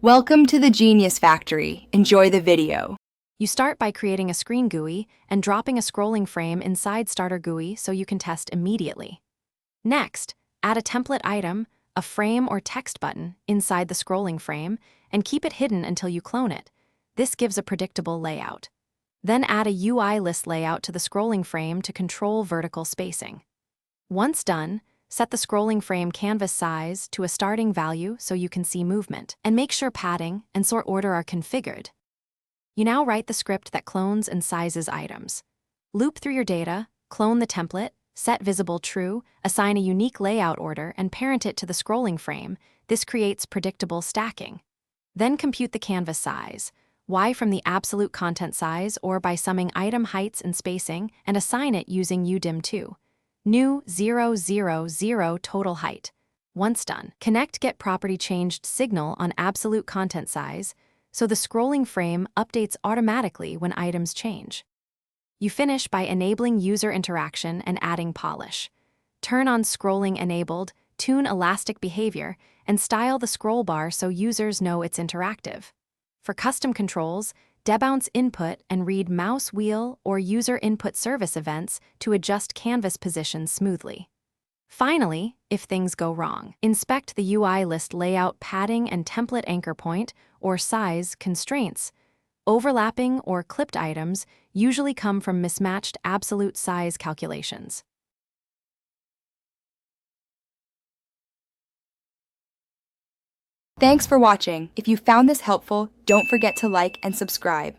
Welcome to the Genius Factory. Enjoy the video. You start by creating a screen GUI and dropping a scrolling frame inside Starter GUI so you can test immediately. Next, add a template item, a frame or text button, inside the scrolling frame and keep it hidden until you clone it. This gives a predictable layout. Then add a UI list layout to the scrolling frame to control vertical spacing. Once done, set the scrolling frame canvas size to a starting value so you can see movement, and make sure padding and sort order are configured. You now write the script that clones and sizes items. Loop through your data, clone the template, set visible true, assign a unique layout order, and parent it to the scrolling frame. This creates predictable stacking. Then compute the canvas size, Y from the absolute content size or by summing item heights and spacing, and assign it using udim2. New 000 total height. Once done, connect get property changed signal on absolute content size, so the scrolling frame updates automatically when items change. You finish by enabling user interaction and adding polish. Turn on scrolling enabled, tune elastic behavior, and style the scroll bar so users know it's interactive. For custom controls, debounce input and read mouse wheel or user input service events to adjust canvas position smoothly. Finally, if things go wrong, inspect the UI list layout padding and template anchor point or size constraints. Overlapping or clipped items usually come from mismatched absolute size calculations. Thanks for watching. If you found this helpful, don't forget to like and subscribe.